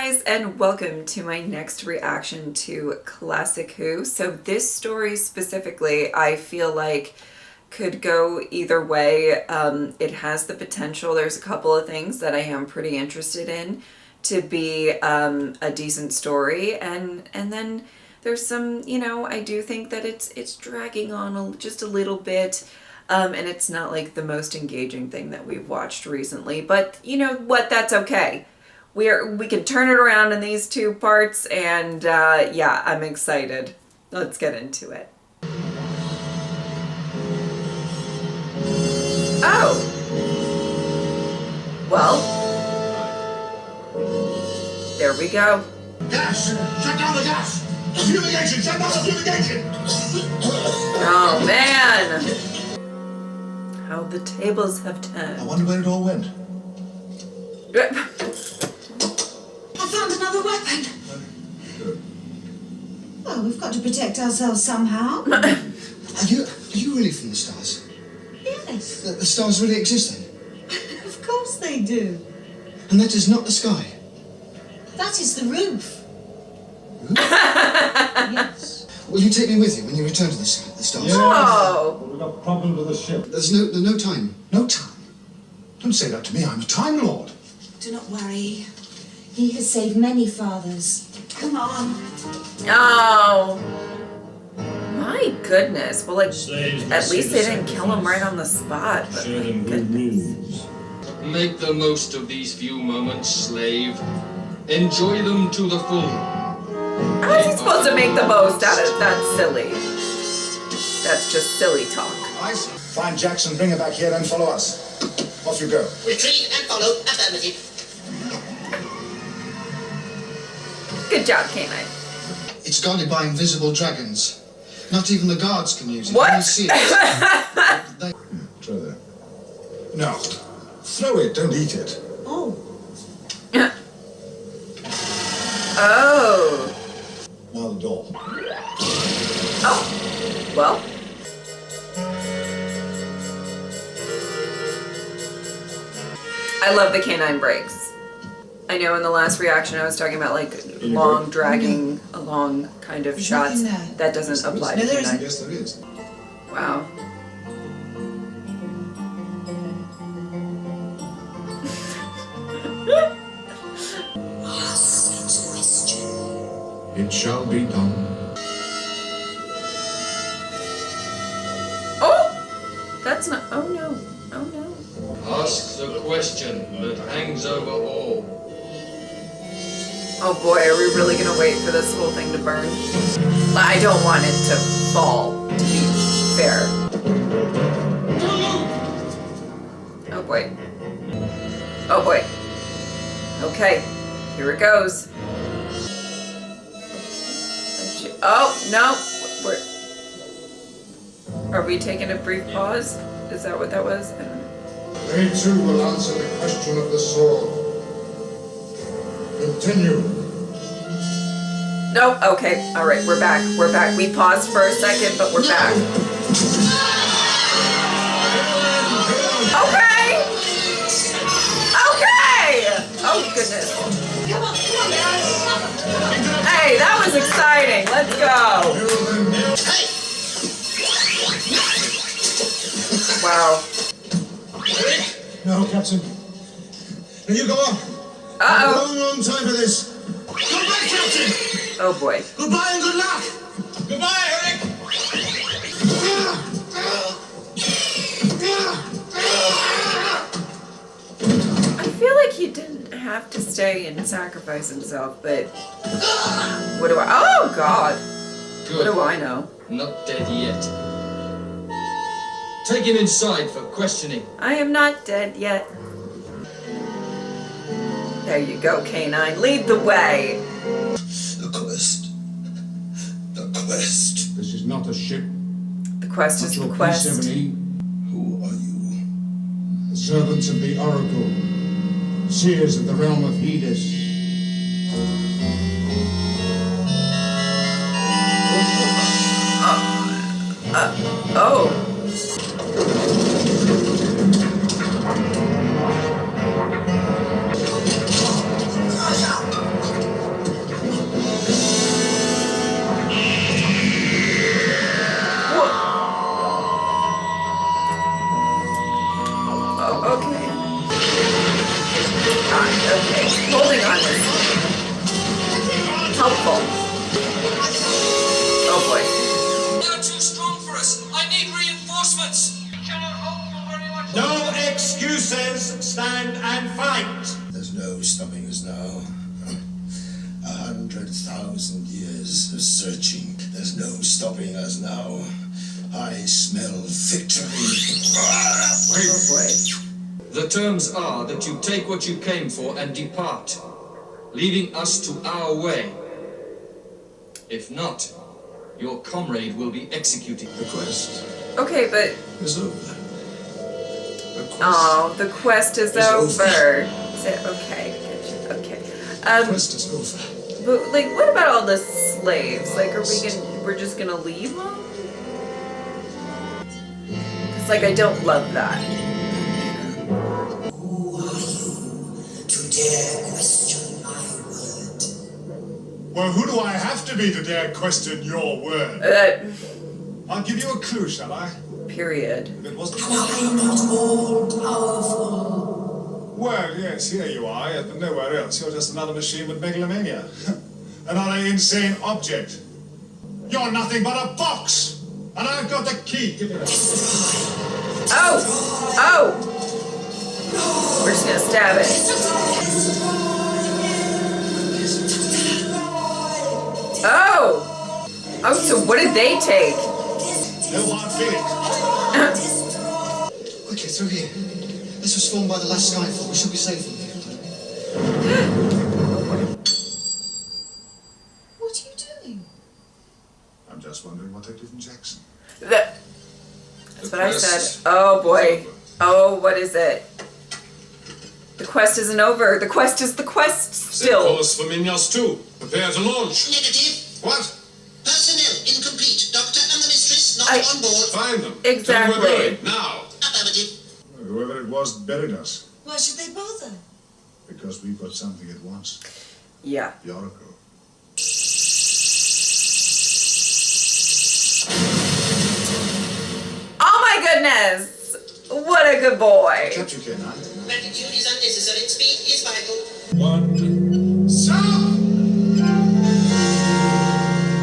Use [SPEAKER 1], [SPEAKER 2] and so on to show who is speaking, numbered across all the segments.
[SPEAKER 1] guys, and welcome to my next reaction to Classic Who. So this story specifically, I feel like could go either way. It has the potential, there's a couple of things that I am pretty interested in, to be a decent story, and then there's some, I do think that it's dragging on just a little bit, and it's not like the most engaging thing that we've watched recently, but you know what, that's okay. We can turn it around in these two parts, and yeah, I'm excited. Let's get into it. Oh. Well. There we go.
[SPEAKER 2] Gas! Shut down the gas! Fumigation! Shut down the fumigation!
[SPEAKER 1] Oh, man. How the tables have turned.
[SPEAKER 2] I wonder where it all went.
[SPEAKER 3] I found another weapon. Well, we've got to protect ourselves somehow.
[SPEAKER 2] Are you really from the stars?
[SPEAKER 3] Yes.
[SPEAKER 2] The stars really exist then?
[SPEAKER 3] Of course they do.
[SPEAKER 2] And that is not the sky?
[SPEAKER 3] That is the roof.
[SPEAKER 2] Roof?
[SPEAKER 3] Yes.
[SPEAKER 2] Will you take me with you when you return to the stars?
[SPEAKER 4] Yes.
[SPEAKER 1] Oh.
[SPEAKER 4] But we've got problems with the ship.
[SPEAKER 2] There's no time. No time? Don't say that to me. I'm a Time Lord.
[SPEAKER 3] Do not worry. He has saved many fathers. Come on.
[SPEAKER 1] Oh. My goodness. Well, like,
[SPEAKER 5] Slaves
[SPEAKER 1] at least they didn't
[SPEAKER 5] sacrifice.
[SPEAKER 1] kill him right on the spot. But
[SPEAKER 5] Show
[SPEAKER 1] my
[SPEAKER 5] them good
[SPEAKER 1] goodness.
[SPEAKER 5] rules. Make the most of these few moments, slave. Enjoy them to the full.
[SPEAKER 1] How is he supposed to make the most out of that? Silly. That's just silly talk.
[SPEAKER 2] I see. Find Jackson, bring her back here, and follow us. Off you go.
[SPEAKER 6] Retrieve and follow. Affirmative.
[SPEAKER 1] Good job, Canine.
[SPEAKER 2] It's guarded by invisible dragons. Not even the guards can use it.
[SPEAKER 1] What?
[SPEAKER 2] Can you see it? Throw that. No. Throw it, don't eat it.
[SPEAKER 3] Oh.
[SPEAKER 1] Oh.
[SPEAKER 2] Now the door.
[SPEAKER 1] Oh. Well. I love the canine breaks. I know in the last reaction I was talking about like long dragging along kind of
[SPEAKER 3] There's
[SPEAKER 1] shots.
[SPEAKER 3] nothing there.
[SPEAKER 1] That doesn't apply to
[SPEAKER 3] No, there
[SPEAKER 1] canine.
[SPEAKER 2] Yes, there is.
[SPEAKER 1] Wow.
[SPEAKER 4] It shall be done.
[SPEAKER 1] Oh! That's not. Oh no. Oh no.
[SPEAKER 5] Ask the question that hangs over all.
[SPEAKER 1] Oh boy, are we really gonna wait for this whole thing to burn? I don't want it to fall, to be fair. Oh boy. Oh boy. Okay, here it goes. Oh, no. Are we taking a brief pause? Is that what that was? I don't know.
[SPEAKER 4] They too will answer the question of the sword. Continue.
[SPEAKER 1] No, okay, all right, we're back. We're back. We paused for a second, but we're back. Okay. Okay. Oh goodness.
[SPEAKER 3] Come on, guys.
[SPEAKER 1] Hey, that was exciting. Let's go. Wow.
[SPEAKER 2] No, Captain. Now you go on.
[SPEAKER 1] Uh-oh.
[SPEAKER 2] Long time for this.
[SPEAKER 6] Goodbye, Captain.
[SPEAKER 1] Oh boy.
[SPEAKER 2] Goodbye and good luck.
[SPEAKER 6] Goodbye, Eric.
[SPEAKER 1] I feel like he didn't have to stay and sacrifice himself, but what do I? Oh God! What
[SPEAKER 5] Good.
[SPEAKER 1] do I know?
[SPEAKER 5] Not dead yet. Take him inside for questioning.
[SPEAKER 1] I am not dead yet. There you go, Canine. Lead the way.
[SPEAKER 2] The quest. The quest.
[SPEAKER 4] This is not a ship.
[SPEAKER 1] The quest is
[SPEAKER 4] Not
[SPEAKER 1] the
[SPEAKER 4] your
[SPEAKER 1] quest.
[SPEAKER 4] P-70.
[SPEAKER 2] Who are you?
[SPEAKER 4] The servants of the Oracle. Seers of the realm of Hedis.
[SPEAKER 1] Oh.
[SPEAKER 2] 100,000 years of searching. There's no stopping us now. I smell victory.
[SPEAKER 1] Oh boy.
[SPEAKER 5] The terms are that you take what you came for and depart, leaving us to our way. If not, your comrade will be executed.
[SPEAKER 2] The quest
[SPEAKER 1] Okay, but
[SPEAKER 2] is over. The quest,
[SPEAKER 1] oh, the quest is
[SPEAKER 2] It's
[SPEAKER 1] over.
[SPEAKER 2] over.
[SPEAKER 1] Is it okay? Gotcha. Okay.
[SPEAKER 2] the quest is over.
[SPEAKER 1] But like, what about all the slaves? Like, we're just gonna leave them? It's like I don't love that.
[SPEAKER 3] Who are you to dare question my word?
[SPEAKER 4] Well, who do I have to be to dare question your word? I'll give you a clue, shall I?
[SPEAKER 1] Period.
[SPEAKER 4] If it wasn't
[SPEAKER 3] Am I not all powerful?
[SPEAKER 4] Well, yes, here you are, but nowhere else. You're just another machine with megalomania. Another insane object. You're nothing but a box! And I've got the key. Give it up.
[SPEAKER 1] Oh! Oh! We're just gonna stab it. Oh! Oh, so what did they take?
[SPEAKER 4] No hard feelings.
[SPEAKER 7] Quickly, through here. This was formed by the last skyfall. We should be safe from here.
[SPEAKER 3] What are you doing?
[SPEAKER 4] I'm just wondering what they did in Jackson.
[SPEAKER 1] That's what I said. Oh boy. Oh, what is it? The quest isn't over. The quest is the quest still.
[SPEAKER 6] Course for Minos 2. Prepare to launch. Negative.
[SPEAKER 4] What?
[SPEAKER 6] Personnel incomplete. Doctor and the mistress not on board.
[SPEAKER 4] Find them.
[SPEAKER 1] Exactly.
[SPEAKER 4] Tell them we're going. Now.
[SPEAKER 6] Affirmative.
[SPEAKER 4] Whoever it was buried us.
[SPEAKER 3] Why should they bother?
[SPEAKER 4] Because we've got something it wants.
[SPEAKER 1] Yeah.
[SPEAKER 4] The Oracle.
[SPEAKER 1] Oh my goodness! What a good boy.
[SPEAKER 4] Kept you, Ken, huh?
[SPEAKER 6] Gratitude is unnecessary. Speed is vital.
[SPEAKER 4] One. Stop!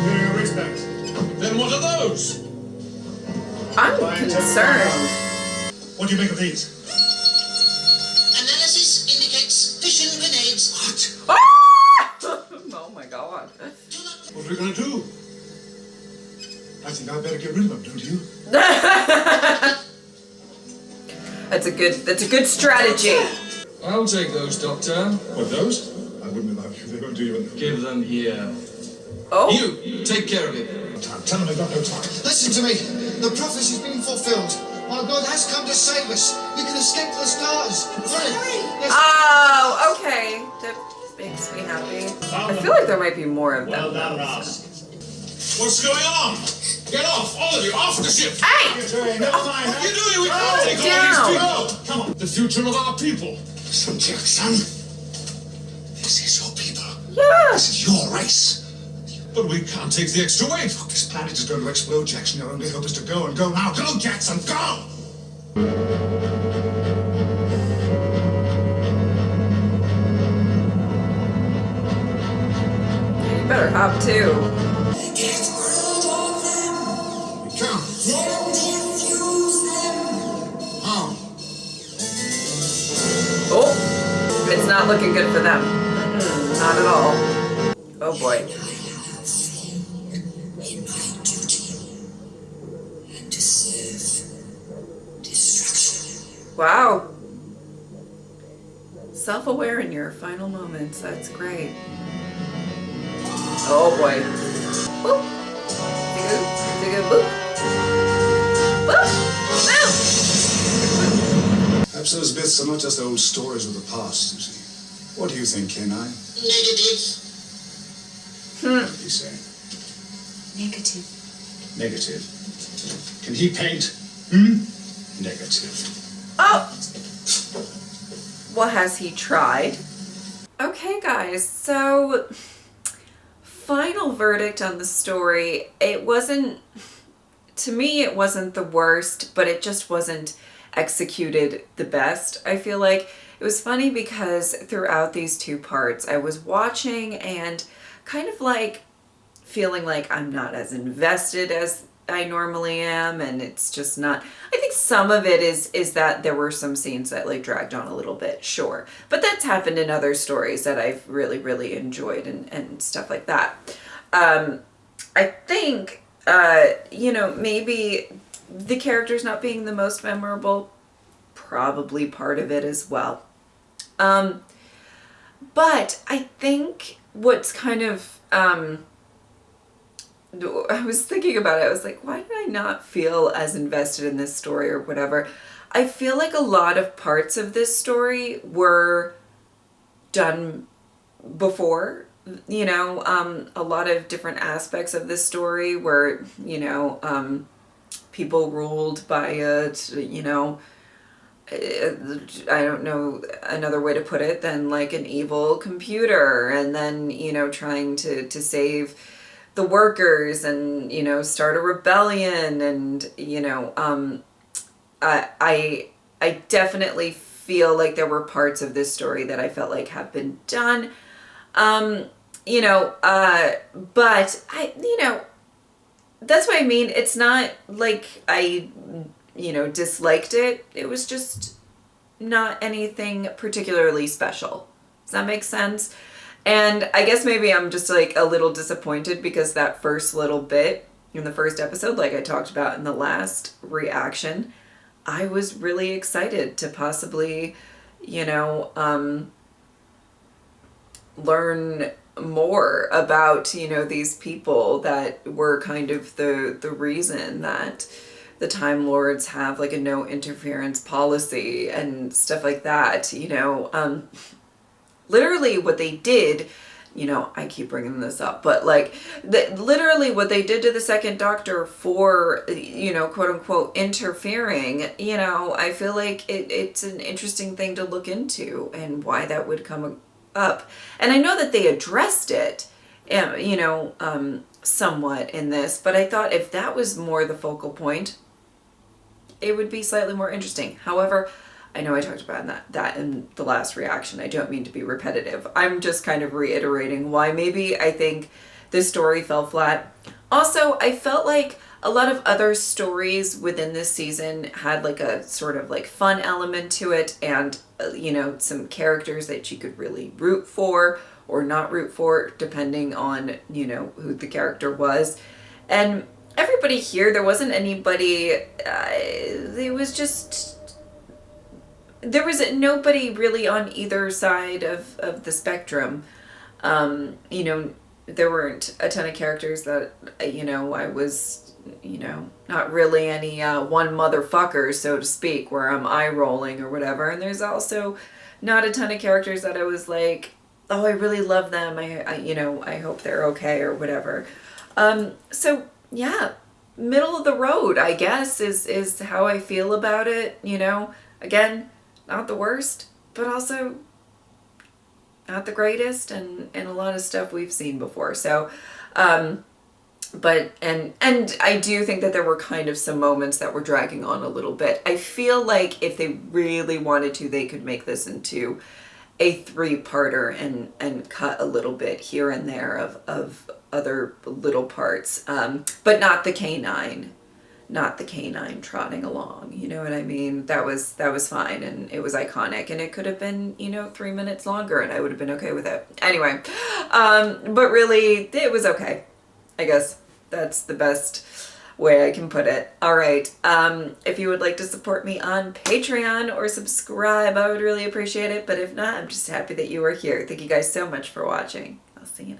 [SPEAKER 4] Give your respect.
[SPEAKER 6] Then what are those?
[SPEAKER 1] I'm concerned.
[SPEAKER 4] What do you make of these?
[SPEAKER 6] Analysis indicates fission grenades.
[SPEAKER 4] What?
[SPEAKER 1] Ah! Oh my god.
[SPEAKER 6] Do not
[SPEAKER 4] What are we going to do? I think I better get rid of them, don't you?
[SPEAKER 1] That's a good strategy.
[SPEAKER 5] I'll take those, Doctor.
[SPEAKER 4] What, those? I wouldn't allow you. They won't do you.
[SPEAKER 5] Give them here.
[SPEAKER 1] Oh.
[SPEAKER 5] You, take care of it.
[SPEAKER 4] Tell them I've got no time.
[SPEAKER 7] Listen to me. The prophecy's been fulfilled. Our God has come to save us. We can escape to the stars. Hurry! Yes.
[SPEAKER 1] Oh, okay. That makes me happy. I feel like there might be more of them.
[SPEAKER 6] What's going on? Get off, all of you, off the ship!
[SPEAKER 1] Hey!
[SPEAKER 4] Never mind.
[SPEAKER 6] What are you doing? We can't take all
[SPEAKER 1] down.
[SPEAKER 6] these people! Come on, the future of our people.
[SPEAKER 2] Son Jackson. This is your people.
[SPEAKER 1] Yeah.
[SPEAKER 2] This is your race.
[SPEAKER 6] But we can't take the extra weight.
[SPEAKER 4] This planet is going to explode, Jackson. Your only hope is to go and go now. Go, Jackson, go!
[SPEAKER 1] You better hop too.
[SPEAKER 3] Get rid of them!
[SPEAKER 4] Come.
[SPEAKER 3] Then defuse them!
[SPEAKER 4] How?
[SPEAKER 1] Oh, it's not looking good for them. Not at all. Oh boy.
[SPEAKER 3] I have failed in my duty and deserve destruction.
[SPEAKER 1] Wow. Self-aware in your final moments. That's great. Oh boy. Boop. Zigga, boop. Boop. Boop.
[SPEAKER 4] Perhaps those myths are not just old stories of the past, you see. What do you think, Kenai?
[SPEAKER 6] Negative.
[SPEAKER 4] What did he say?
[SPEAKER 3] Negative.
[SPEAKER 4] Negative. Can he paint? Negative.
[SPEAKER 1] Oh! Well, has he tried? Okay, guys, so final verdict on the story. It wasn't, to me, it wasn't the worst, but it just wasn't executed the best. I feel like it was funny because throughout these two parts, I was watching and kind of like feeling like I'm not as invested as I normally am, and it's just not. I think some of it is that there were some scenes that like dragged on a little bit, sure, but that's happened in other stories that I've really enjoyed and stuff like that. I think maybe the characters not being the most memorable, probably part of it as well. But I think what's kind of I was thinking about it. I was like, why did I not feel as invested in this story or whatever? I feel like a lot of parts of this story were done before. A lot of different aspects of this story where, people ruled by I don't know another way to put it than like an evil computer, and then, trying to save the workers and, start a rebellion. And, I definitely feel like there were parts of this story that I felt like have been done. But that's what I mean. It's not like I disliked it. It was just not anything particularly special. Does that make sense? And I guess maybe I'm just like a little disappointed because that first little bit in the first episode, like I talked about in the last reaction, I was really excited to possibly, learn more about, these people that were kind of the reason that the Time Lords have like a no interference policy and stuff like that. Literally what they did, I keep bringing this up, but like literally what they did to the Second Doctor for, quote unquote interfering, I feel like it's an interesting thing to look into and why that would come up. And I know that they addressed it, somewhat in this, but I thought if that was more the focal point, it would be slightly more interesting. However, I know I talked about that in the last reaction. I don't mean to be repetitive. I'm just kind of reiterating why maybe I think this story fell flat. Also, I felt like a lot of other stories within this season had like a sort of like fun element to it, and some characters that you could really root for or not root for depending on who the character was. And everybody here, there wasn't anybody, there was nobody really on either side of the spectrum. There weren't a ton of characters that, I was, not really any one motherfucker, so to speak, where I'm eye rolling or whatever. And there's also not a ton of characters that I was like, oh, I really love them. I hope they're okay or whatever. So yeah, middle of the road, I guess, is how I feel about it. Again, not the worst, but also not the greatest, and a lot of stuff we've seen before. So, but I do think that there were kind of some moments that were dragging on a little bit. I feel like if they really wanted to, they could make this into a 3-parter and cut a little bit here and there of other little parts, but not the canine trotting along. You know what I mean? That was fine, and it was iconic, and it could have been 3 minutes longer and I would have been okay with it. Anyway, but really it was okay. I guess that's the best way I can put it. All right. If you would like to support me on Patreon or subscribe, I would really appreciate it. But if not, I'm just happy that you are here. Thank you guys so much for watching. I'll see you next time.